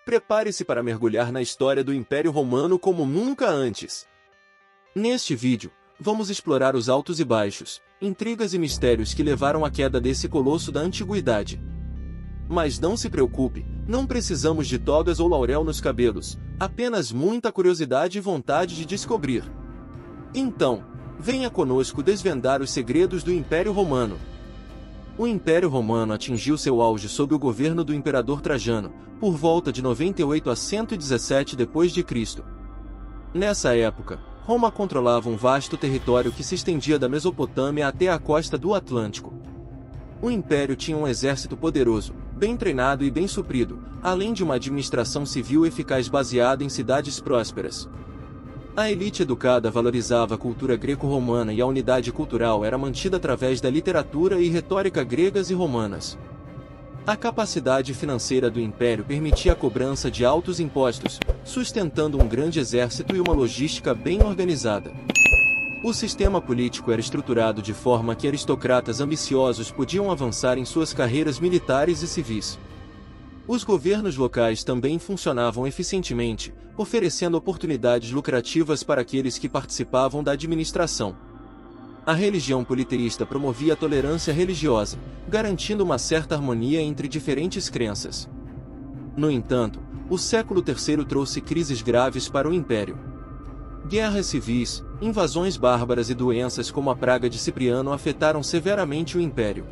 Prepare-se para mergulhar na história do Império Romano como nunca antes. Neste vídeo, vamos explorar os altos e baixos, intrigas e mistérios que levaram à queda desse colosso da antiguidade. Mas não se preocupe, não precisamos de togas ou laurel nos cabelos, apenas muita curiosidade e vontade de descobrir. Então, venha conosco desvendar os segredos do Império Romano. O Império Romano atingiu seu auge sob o governo do Imperador Trajano, por volta de 98 a 117 d.C. Nessa época, Roma controlava um vasto território que se estendia da Mesopotâmia até a costa do Atlântico. O Império tinha um exército poderoso, bem treinado e bem suprido, além de uma administração civil eficaz baseada em cidades prósperas. A elite educada valorizava a cultura greco-romana e a unidade cultural era mantida através da literatura e retórica gregas e romanas. A capacidade financeira do Império permitia a cobrança de altos impostos, sustentando um grande exército e uma logística bem organizada. O sistema político era estruturado de forma que aristocratas ambiciosos podiam avançar em suas carreiras militares e civis. Os governos locais também funcionavam eficientemente, oferecendo oportunidades lucrativas para aqueles que participavam da administração. A religião politeísta promovia a tolerância religiosa, garantindo uma certa harmonia entre diferentes crenças. No entanto, o século III trouxe crises graves para o Império. Guerras civis, invasões bárbaras e doenças como a praga de Cipriano afetaram severamente o Império.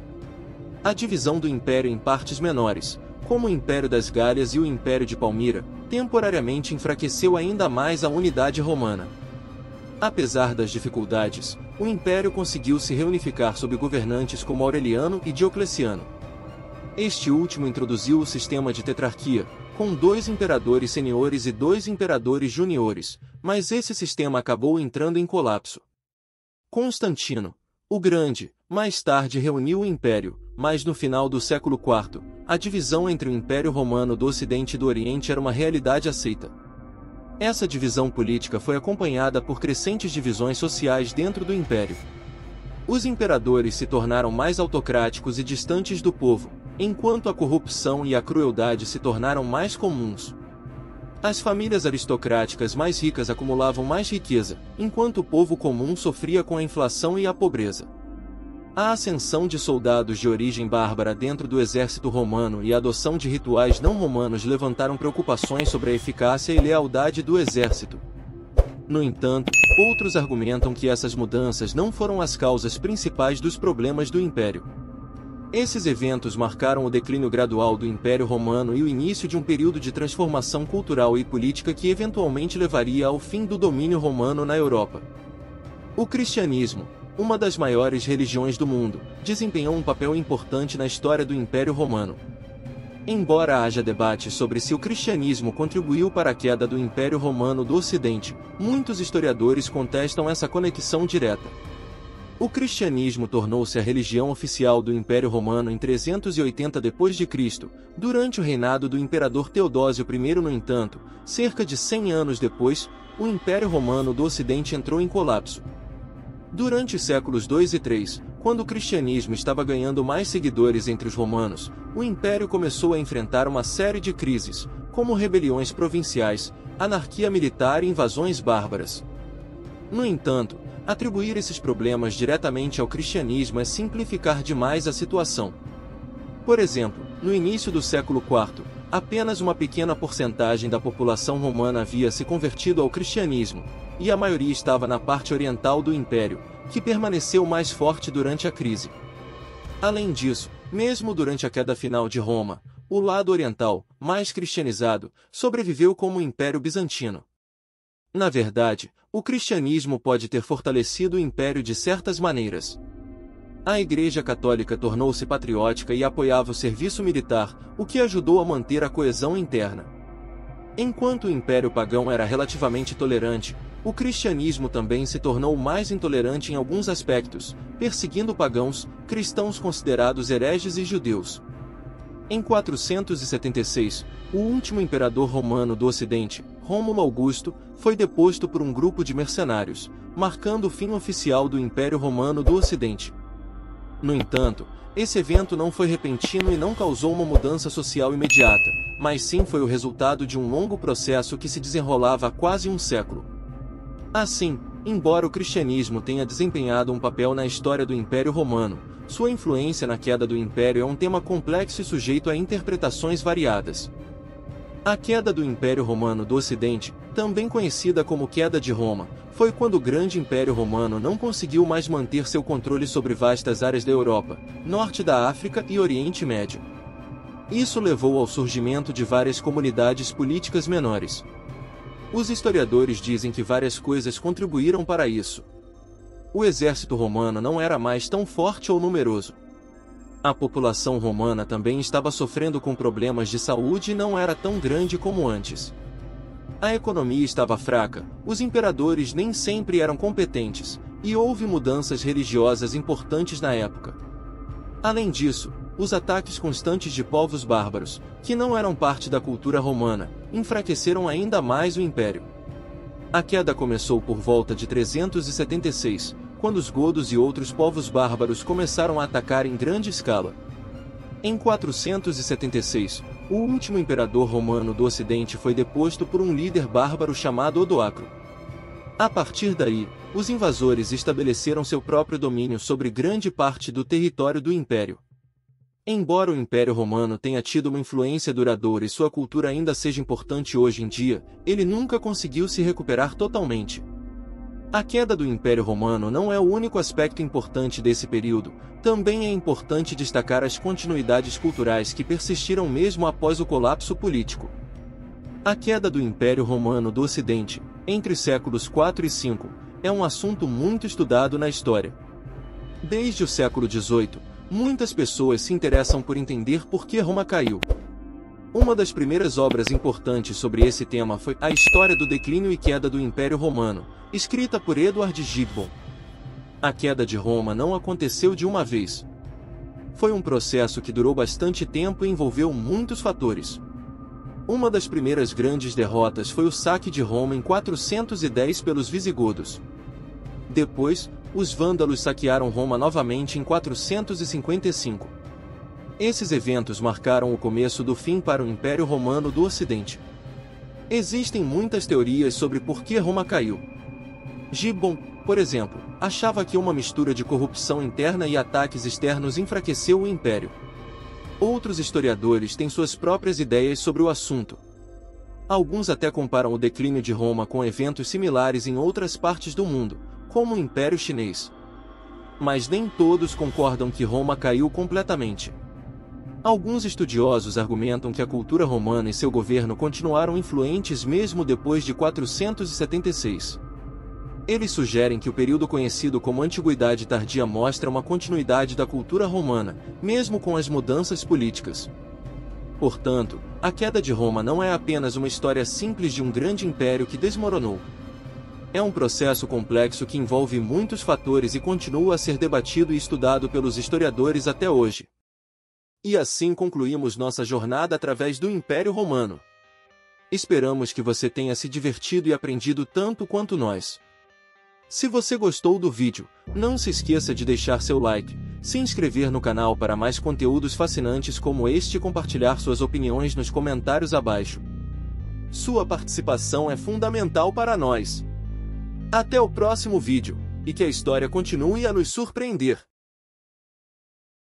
A divisão do Império em partes menores, como o Império das Gálias e o Império de Palmira, temporariamente enfraqueceu ainda mais a unidade romana. Apesar das dificuldades, o Império conseguiu se reunificar sob governantes como Aureliano e Diocleciano. Este último introduziu o sistema de tetrarquia, com 2 imperadores seniores e 2 imperadores juniores, mas esse sistema acabou entrando em colapso. Constantino, o Grande, mais tarde reuniu o Império, mas no final do século IV, a divisão entre o Império Romano do Ocidente e do Oriente era uma realidade aceita. Essa divisão política foi acompanhada por crescentes divisões sociais dentro do Império. Os imperadores se tornaram mais autocráticos e distantes do povo, enquanto a corrupção e a crueldade se tornaram mais comuns. As famílias aristocráticas mais ricas acumulavam mais riqueza, enquanto o povo comum sofria com a inflação e a pobreza. A ascensão de soldados de origem bárbara dentro do exército romano e a adoção de rituais não romanos levantaram preocupações sobre a eficácia e lealdade do exército. No entanto, outros argumentam que essas mudanças não foram as causas principais dos problemas do Império. Esses eventos marcaram o declínio gradual do Império Romano e o início de um período de transformação cultural e política que eventualmente levaria ao fim do domínio romano na Europa. O cristianismo, uma das maiores religiões do mundo, desempenhou um papel importante na história do Império Romano. Embora haja debates sobre se o cristianismo contribuiu para a queda do Império Romano do Ocidente, muitos historiadores contestam essa conexão direta. O cristianismo tornou-se a religião oficial do Império Romano em 380 d.C., durante o reinado do imperador Teodósio I. No entanto, cerca de 100 anos depois, o Império Romano do Ocidente entrou em colapso. Durante os séculos II e III, quando o cristianismo estava ganhando mais seguidores entre os romanos, o Império começou a enfrentar uma série de crises, como rebeliões provinciais, anarquia militar e invasões bárbaras. No entanto, atribuir esses problemas diretamente ao cristianismo é simplificar demais a situação. Por exemplo, no início do século IV, apenas uma pequena porcentagem da população romana havia se convertido ao cristianismo, e a maioria estava na parte oriental do Império, que permaneceu mais forte durante a crise. Além disso, mesmo durante a queda final de Roma, o lado oriental, mais cristianizado, sobreviveu como o Império Bizantino. Na verdade, o cristianismo pode ter fortalecido o Império de certas maneiras. A Igreja Católica tornou-se patriótica e apoiava o serviço militar, o que ajudou a manter a coesão interna. Enquanto o Império Pagão era relativamente tolerante, o cristianismo também se tornou mais intolerante em alguns aspectos, perseguindo pagãos, cristãos considerados hereges e judeus. Em 476, o último imperador romano do Ocidente, Rômulo Augusto, foi deposto por um grupo de mercenários, marcando o fim oficial do Império Romano do Ocidente. No entanto, Esse evento não foi repentino e não causou uma mudança social imediata, mas sim foi o resultado de um longo processo que se desenrolava há quase um século. Assim, embora o cristianismo tenha desempenhado um papel na história do Império Romano, sua influência na queda do Império é um tema complexo e sujeito a interpretações variadas. A queda do Império Romano do Ocidente, também conhecida como Queda de Roma, foi quando o Grande Império Romano não conseguiu mais manter seu controle sobre vastas áreas da Europa, Norte da África e Oriente Médio. Isso levou ao surgimento de várias comunidades políticas menores. Os historiadores dizem que várias coisas contribuíram para isso. O exército romano não era mais tão forte ou numeroso. A população romana também estava sofrendo com problemas de saúde e não era tão grande como antes. A economia estava fraca, os imperadores nem sempre eram competentes, e houve mudanças religiosas importantes na época. Além disso, os ataques constantes de povos bárbaros, que não eram parte da cultura romana, enfraqueceram ainda mais o império. A queda começou por volta de 376, quando os godos e outros povos bárbaros começaram a atacar em grande escala. Em 476, o último imperador romano do Ocidente foi deposto por um líder bárbaro chamado Odoacro. A partir daí, os invasores estabeleceram seu próprio domínio sobre grande parte do território do império. Embora o Império Romano tenha tido uma influência duradoura e sua cultura ainda seja importante hoje em dia, ele nunca conseguiu se recuperar totalmente. A queda do Império Romano não é o único aspecto importante desse período, também é importante destacar as continuidades culturais que persistiram mesmo após o colapso político. A queda do Império Romano do Ocidente, entre os séculos IV e V, é um assunto muito estudado na história. Desde o século XVIII, muitas pessoas se interessam por entender por que Roma caiu. Uma das primeiras obras importantes sobre esse tema foi A História do Declínio e Queda do Império Romano, escrita por Edward Gibbon. A queda de Roma não aconteceu de uma vez. Foi um processo que durou bastante tempo e envolveu muitos fatores. Uma das primeiras grandes derrotas foi o saque de Roma em 410 pelos visigodos. Depois, os vândalos saquearam Roma novamente em 455. Esses eventos marcaram o começo do fim para o Império Romano do Ocidente. Existem muitas teorias sobre por que Roma caiu. Gibbon, por exemplo, achava que uma mistura de corrupção interna e ataques externos enfraqueceu o império. Outros historiadores têm suas próprias ideias sobre o assunto. Alguns até comparam o declínio de Roma com eventos similares em outras partes do mundo, como o Império Chinês. Mas nem todos concordam que Roma caiu completamente. Alguns estudiosos argumentam que a cultura romana e seu governo continuaram influentes mesmo depois de 476. Eles sugerem que o período conhecido como Antiguidade Tardia mostra uma continuidade da cultura romana, mesmo com as mudanças políticas. Portanto, a queda de Roma não é apenas uma história simples de um grande império que desmoronou. É um processo complexo que envolve muitos fatores e continua a ser debatido e estudado pelos historiadores até hoje. E assim concluímos nossa jornada através do Império Romano. Esperamos que você tenha se divertido e aprendido tanto quanto nós. Se você gostou do vídeo, não se esqueça de deixar seu like, se inscrever no canal para mais conteúdos fascinantes como este e compartilhar suas opiniões nos comentários abaixo. Sua participação é fundamental para nós. Até o próximo vídeo, e que a história continue a nos surpreender.